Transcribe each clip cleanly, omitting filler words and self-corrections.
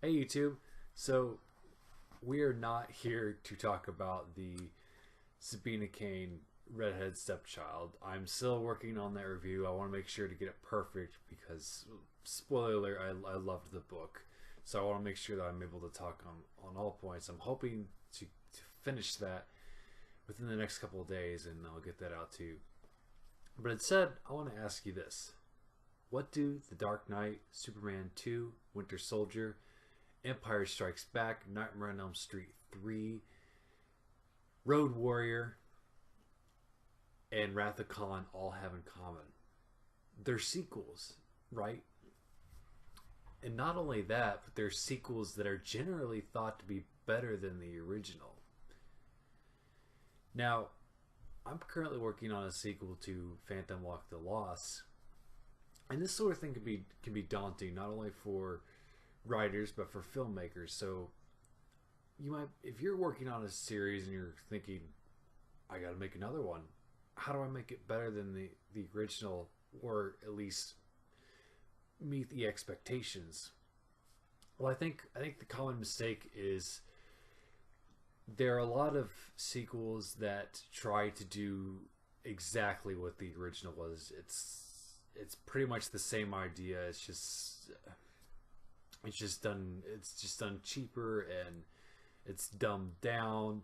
Hey YouTube. So we are not here to talk about the Sabina Kane redhead stepchild. I'm still working on that review. I want to make sure to get it perfect because spoiler alert, I loved the book. So I want to make sure that I'm able to talk on all points. I'm hoping to finish that within the next couple of days and I'll get that out to you. But instead, I want to ask you this. What do The Dark Knight, Superman 2, Winter Soldier, Empire Strikes Back, Nightmare on Elm Street 3, Road Warrior, and Wrath of Khan all have in common? They're sequels, right? And not only that, but they're sequels that are generally thought to be better than the original. Now, I'm currently working on a sequel to Phantom Walk the Lost, and this sort of thing can be daunting, not only for writers but for filmmakers. So you might, if you're working on a series and you're thinking, I got to make another one, how do I make it better than the original, or at least meet the expectations? Well, I think the common mistake is there are a lot of sequels that try to do exactly what the original was. It's pretty much the same idea. It's just done cheaper, and it's dumbed down,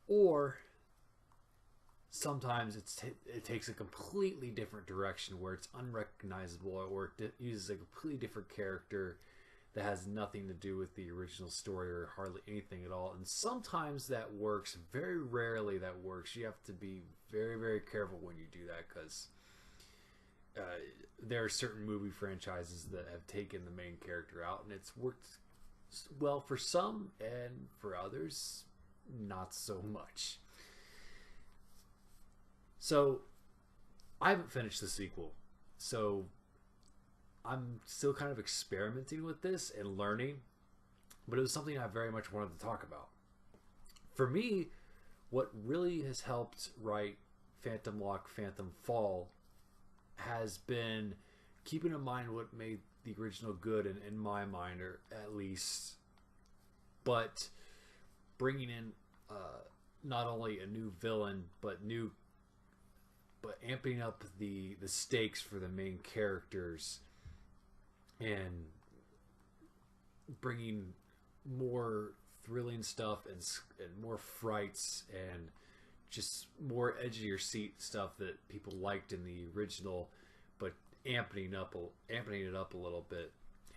or sometimes it takes a completely different direction where it's unrecognizable, or it uses a completely different character that has nothing to do with the original story or hardly anything at all. And sometimes that works. Very rarely that works. You have to be very, very careful when you do that, because there are certain movie franchises that have taken the main character out, and it's worked well for some, and for others, not so much. So I haven't finished the sequel, so I'm still kind of experimenting with this and learning, but it was something I very much wanted to talk about. For me, what really has helped write Phantom Lock, Phantom Fall has been keeping in mind what made the original good, in my mind, or at least, but bringing in not only a new villain, but amping up the stakes for the main characters, and bringing more thrilling stuff, and more frights, and just more edge of your seat stuff that people liked in the original, but amping it up a little bit.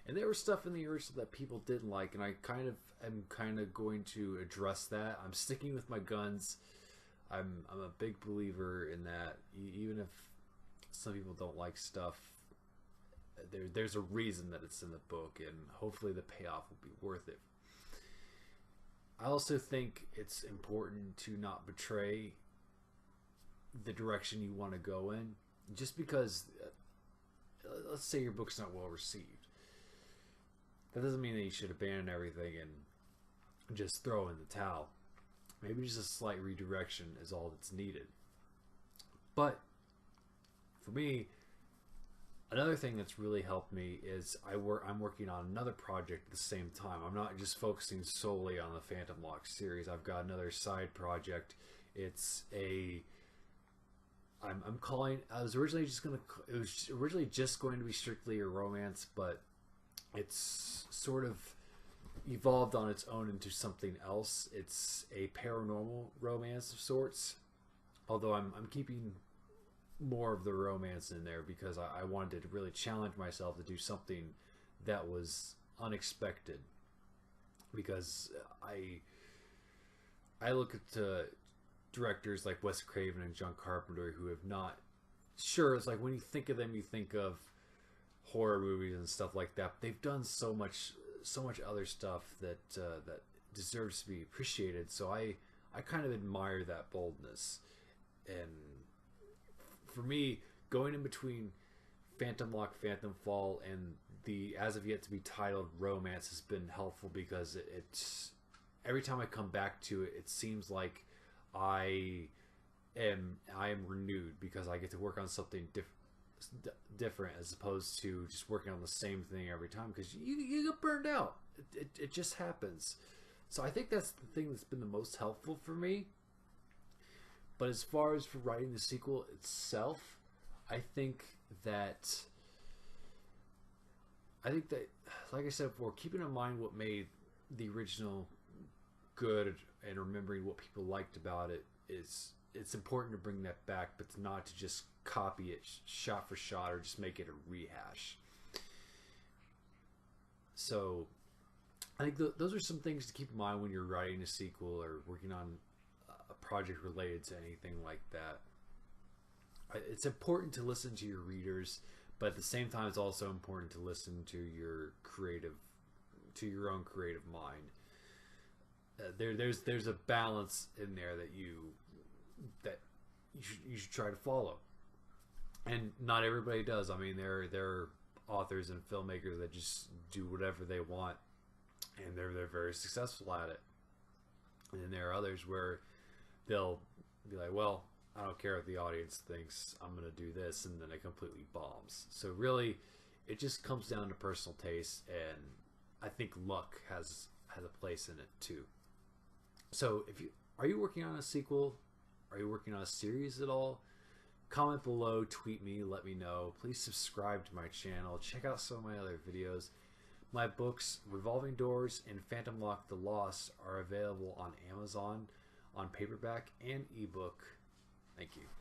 And there was stuff in the original that people didn't like, and I'm going to address that. I'm sticking with my guns. I'm a big believer in that. Even if some people don't like stuff, there's a reason that it's in the book, and hopefully the payoff will be worth it. I also think it's important to not betray the direction you want to go in. Just because, let's say your book's not well received, that doesn't mean that you should abandon everything and just throw in the towel. Maybe just a slight redirection is all that's needed. But for me, another thing that's really helped me is I'm working on another project at the same time. I'm not just focusing solely on the Phantom Lock series. I've got another side project. It's a I'm calling. It was originally just going to be strictly a romance, but it's sort of evolved on its own into something else. It's a paranormal romance of sorts. Although I'm keeping more of the romance in there because I wanted to really challenge myself to do something that was unexpected. Because I look at directors like Wes Craven and John Carpenter who have not. Sure, it's like when you think of them, you think of horror movies and stuff like that. But they've done so much other stuff that deserves to be appreciated. So I kind of admire that boldness. And for me, going in between Phantom Lock, Phantom Fall, and the as of yet to be titled romance has been helpful, because it's every time I come back to it, it seems like I am renewed, because I get to work on something different as opposed to just working on the same thing every time, because you get burned out. It just happens. So I think that's the thing that's been the most helpful for me. But as far as for writing the sequel itself, I think that, like I said before, keeping in mind what made the original good and remembering what people liked about it it's important to bring that back, but not to just copy it shot for shot or just make it a rehash. So I think those are some things to keep in mind when you're writing a sequel or working on a project related to anything like that. It's important to listen to your readers, but at the same time, it's also important to listen to your own creative mind. There's a balance in there that you should try to follow, and not everybody does. I mean, there are authors and filmmakers that just do whatever they want, and they're very successful at it. And then there are others where they'll be like, well, I don't care what the audience thinks, I'm gonna do this, and then it completely bombs. So really, it just comes down to personal taste, and I think luck has a place in it too. So are you working on a sequel? Are you working on a series at all? Comment below, tweet me, let me know. Please subscribe to my channel. Check out some of my other videos. My books, Revolving Doors and Phantom Lock the Lost, are available on Amazon on paperback and ebook. Thank you.